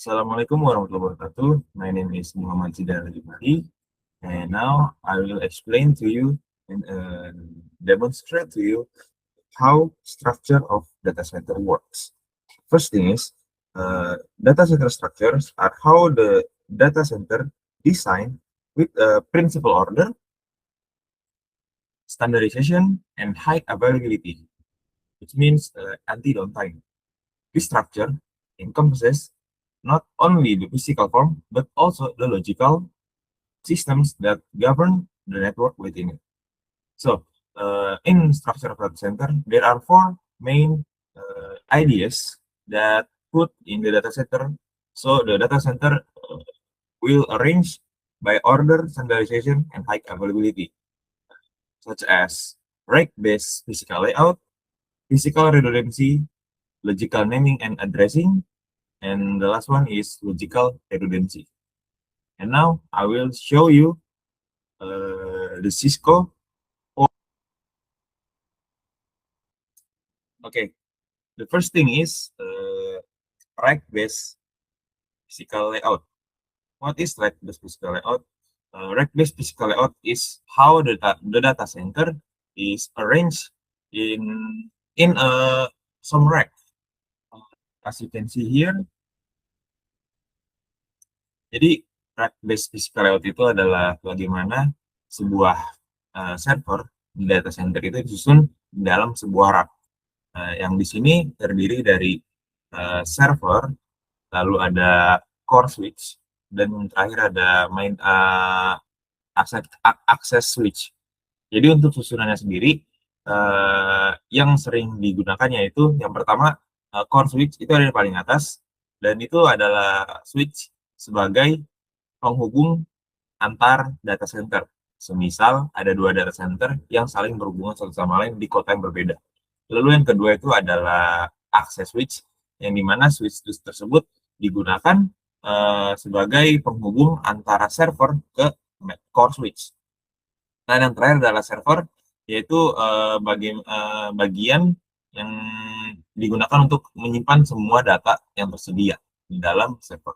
Assalamualaikum warahmatullahi wabarakatuh. My name is Muhammad Zidar Al-Jumari, and now I will explain to you and demonstrate to you how structure of data center works. First thing is, data center structures are how the data center design with a principal order, standardization, and high availability, which means anti-downtime. This structure encompasses not only the physical form, but also the logical systems that govern the network within it. So, in structure of data center, there are four main ideas that put in the data center. So, the data center will arrange by order, standardization, and high availability, such as rack-based physical layout, physical redundancy, logical naming and addressing, and the last one is logical redundancy. And now I will show you the Cisco. Okay, the first thing is rack-based physical layout. What is rack-based physical layout? Rack-based physical layout is how the data center is arranged in some rack. As you can see here, jadi rack-based physical layout itu adalah bagaimana sebuah server di data center itu disusun dalam sebuah rack. Yang di sini terdiri dari server, lalu ada core switch, dan terakhir ada main access switch. Jadi untuk susunannya sendiri, yang sering digunakan yaitu yang pertama core switch itu ada di paling atas, dan itu adalah switch sebagai penghubung antar data center. Semisal ada dua data center yang saling berhubungan satu sama lain di kota yang berbeda. Lalu yang kedua itu adalah access switch, yang dimana switch tersebut digunakan sebagai penghubung antara server ke core switch. Nah, yang terakhir adalah server, yaitu bagian yang digunakan untuk menyimpan semua data yang tersedia di dalam server.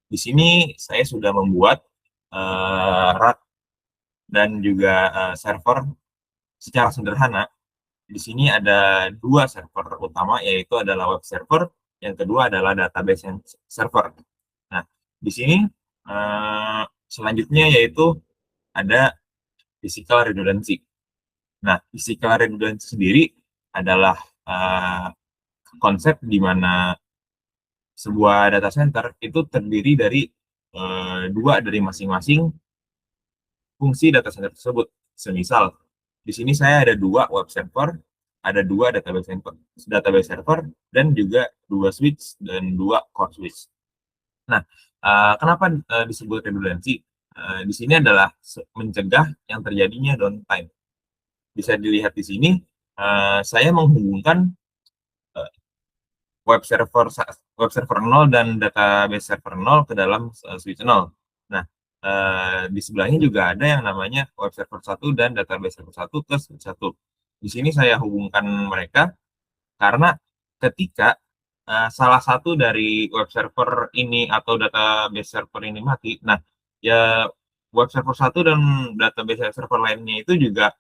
Di sini saya sudah membuat rack dan juga server secara sederhana. Di sini ada dua server utama, yaitu adalah web server, yang kedua adalah database server. Nah, di sini selanjutnya yaitu ada physical redundancy. Nah, physical redundancy sendiri adalah konsep di mana sebuah data center itu terdiri dari dua dari masing-masing fungsi data center tersebut. Semisal, di sini saya ada dua web server, ada dua database server, dan juga dua switch dan dua core switch. Nah, kenapa disebut redundancy? Di sini adalah mencegah yang terjadinya downtime. Bisa dilihat di sini, saya menghubungkan web server 0 dan database server 0 ke dalam switch 0. Nah, di sebelahnya juga ada yang namanya web server 1 dan database server 1 ke switch 1. Di sini saya hubungkan mereka karena ketika salah satu dari web server ini atau database server ini mati, nah ya web server 1 dan database server lainnya itu juga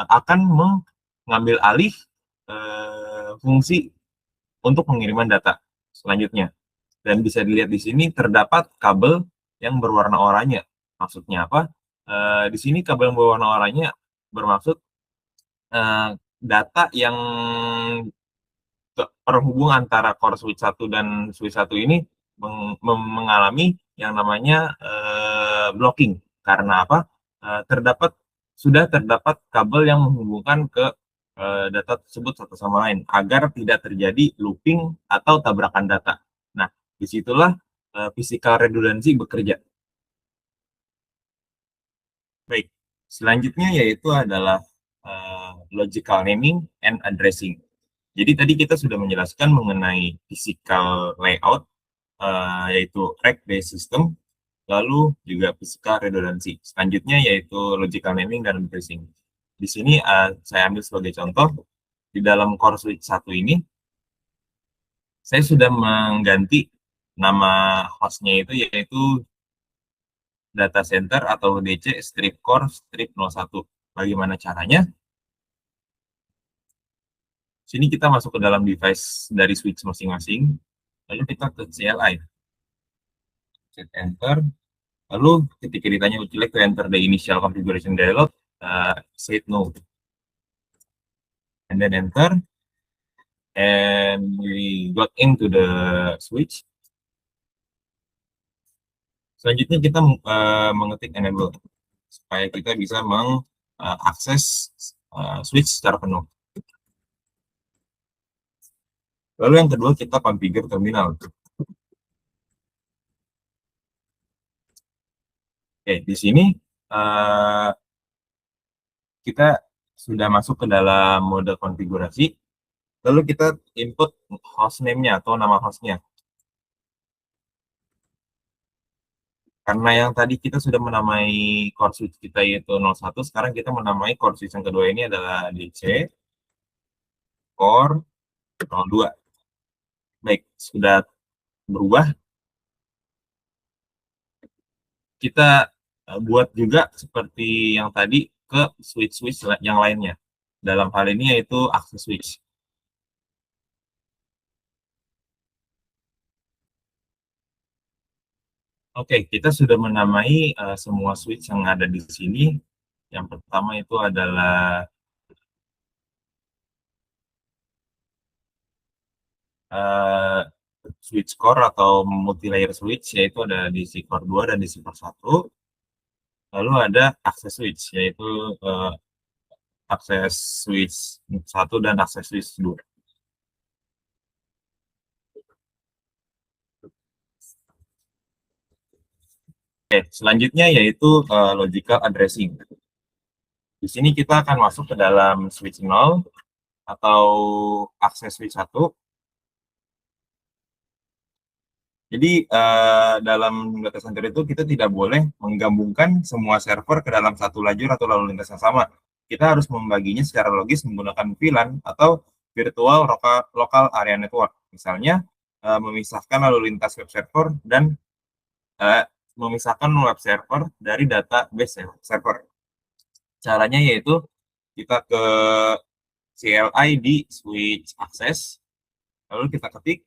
akan mengambil alih fungsi untuk pengiriman data selanjutnya. Dan bisa dilihat di sini terdapat kabel yang berwarna oranye. Maksudnya apa? Di sini kabel yang berwarna oranye bermaksud data yang terhubung antara core switch 1 dan switch 1 ini mengalami yang namanya blocking. Karena apa? Sudah terdapat kabel yang menghubungkan ke data tersebut satu sama lain agar tidak terjadi looping atau tabrakan data. Nah, disitulah physical redundancy bekerja. Baik, selanjutnya yaitu adalah logical naming and addressing. Jadi tadi kita sudah menjelaskan mengenai physical layout, yaitu rack-based system, lalu juga physical redundancy. Selanjutnya yaitu logical naming dan addressing. Di sini saya ambil sebagai contoh, di dalam core switch 1 ini, saya sudah mengganti Nama hostnya itu yaitu data center atau DC strip core strip 01. Bagaimana caranya? Sini kita masuk ke dalam device dari switch masing-masing, lalu kita ke CLI, set enter, lalu ketika ditanya would you like to enter the initial configuration dialog, say no, and then enter, and we got into the switch. Selanjutnya kita mengetik enable supaya kita bisa mengakses switch secara penuh. Lalu yang kedua kita configure terminal. Oke, di sini uh, kita sudah masuk ke dalam mode konfigurasi. Lalu kita input hostname-nya atau nama hostnya. Karena yang tadi kita sudah menamai core switch kita yaitu 01, sekarang kita menamai core switch yang kedua ini adalah DC core 02. Baik, sudah berubah. Kita buat juga seperti yang tadi ke switch-switch yang lainnya. Dalam hal ini yaitu access switch. Oke, kita sudah menamai semua switch yang ada di sini. Yang pertama itu adalah uh, switch core atau multi-layer switch, yaitu ada di si core 2 dan di si core 1. Lalu ada access switch, yaitu uh, akses switch 1 dan akses switch 2. Oke, selanjutnya yaitu logical addressing. Di sini kita akan masuk ke dalam switch 0 atau akses switch 1. Jadi dalam data center itu kita tidak boleh menggabungkan semua server ke dalam satu lajur atau lalu lintas yang sama. Kita harus membaginya secara logis menggunakan VLAN atau virtual local area network. Misalnya memisahkan lalu lintas web server dan memisahkan web server dari database server. Caranya yaitu kita ke CLI di switch access, lalu kita ketik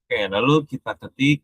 oke, lalu kita ketik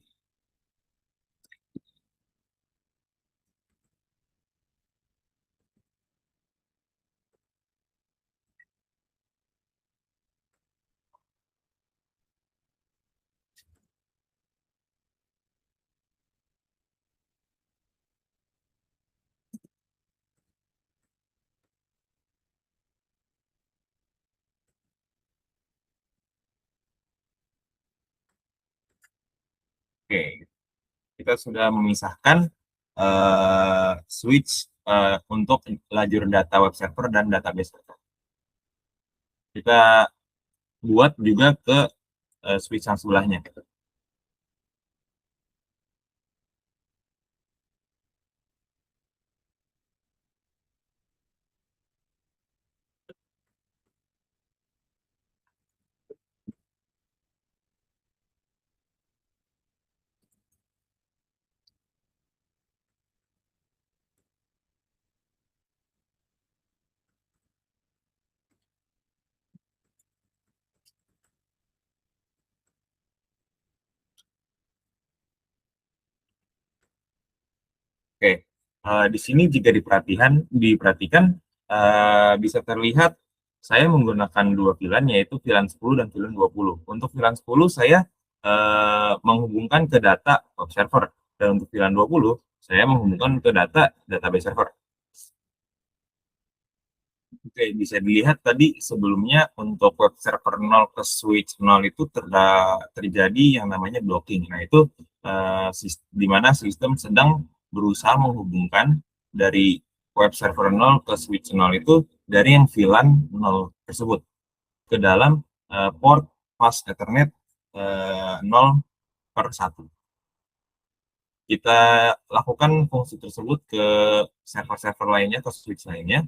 oke, kita sudah memisahkan switch untuk lajur data web server dan database. Kita buat juga ke switch yang sebelahnya. Oke, di sini jika diperhatikan bisa terlihat saya menggunakan dua VLAN yaitu VLAN 10 dan VLAN 20. Untuk VLAN 10 saya menghubungkan ke data web server dan untuk VLAN 20 saya menghubungkan ke data database server. Oke, bisa dilihat tadi sebelumnya untuk web server 0 ke switch 0 itu terjadi yang namanya blocking. Nah, itu di mana sistem sedang berusaha menghubungkan dari web server 0 ke switch 0 itu dari yang VLAN 0 tersebut ke dalam port fast Ethernet 0 per 1. Kita lakukan fungsi tersebut ke server-server lainnya, ke switch lainnya.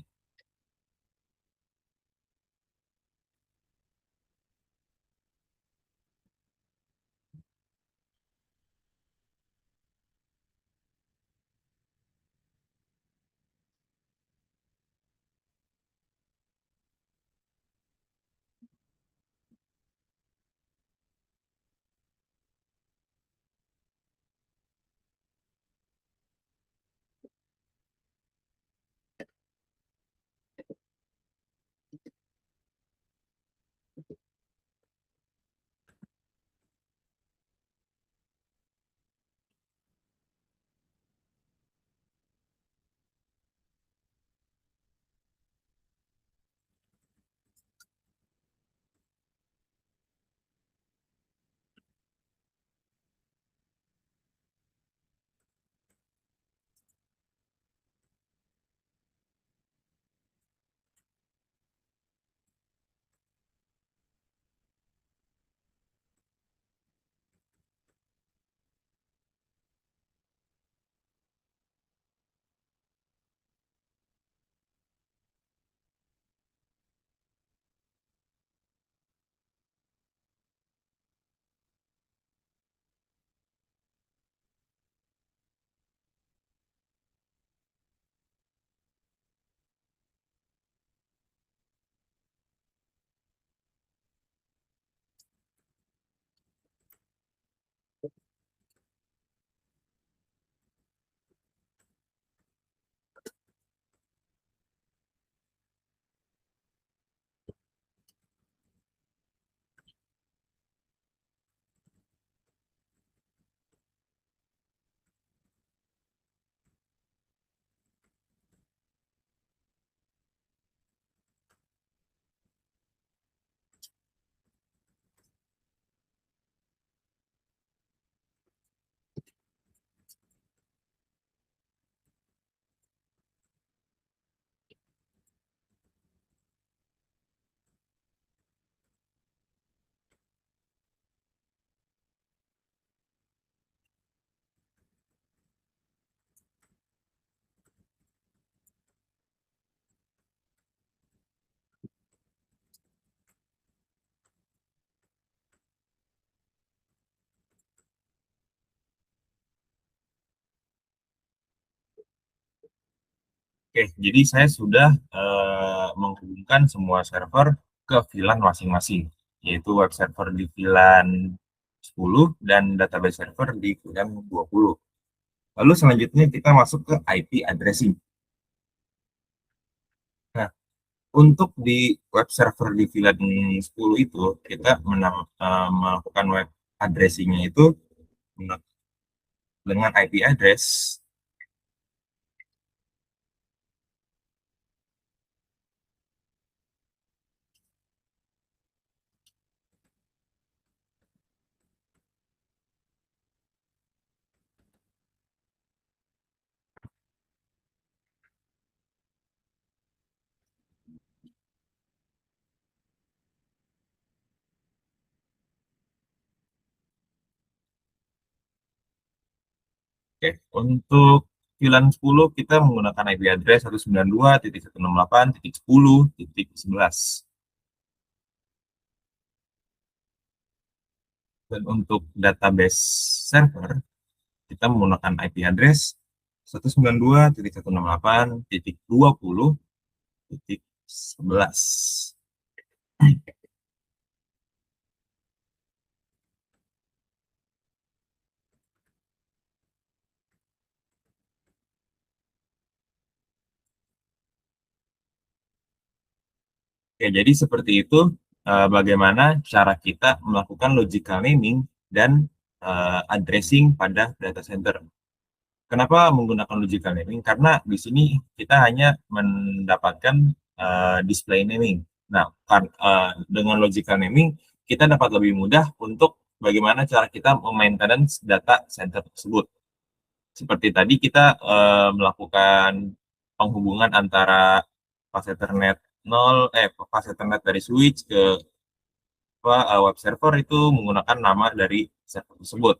Oke, jadi saya sudah menghubungkan semua server ke VLAN masing-masing, yaitu web server di VLAN 10 dan database server di VLAN 20. Lalu selanjutnya kita masuk ke IP addressing. Nah, untuk di web server di VLAN 10 itu, kita melakukan web addressing-nya itu dengan IP address. Oke, untuk VLAN 10 kita menggunakan IP address 192.168.10.11. Dan untuk database server, kita menggunakan IP address 192.168.20.11. Oke, jadi seperti itu, bagaimana cara kita melakukan logical naming dan, addressing pada data center. Kenapa menggunakan logical naming? Karena di sini kita hanya mendapatkan, display naming. Nah, dengan logical naming, kita dapat lebih mudah untuk bagaimana cara kita me-maintenance data center tersebut. Seperti tadi kita, melakukan penghubungan antara pas Ethernet 0 pas Ethernet dari switch ke web server itu menggunakan nama dari server tersebut.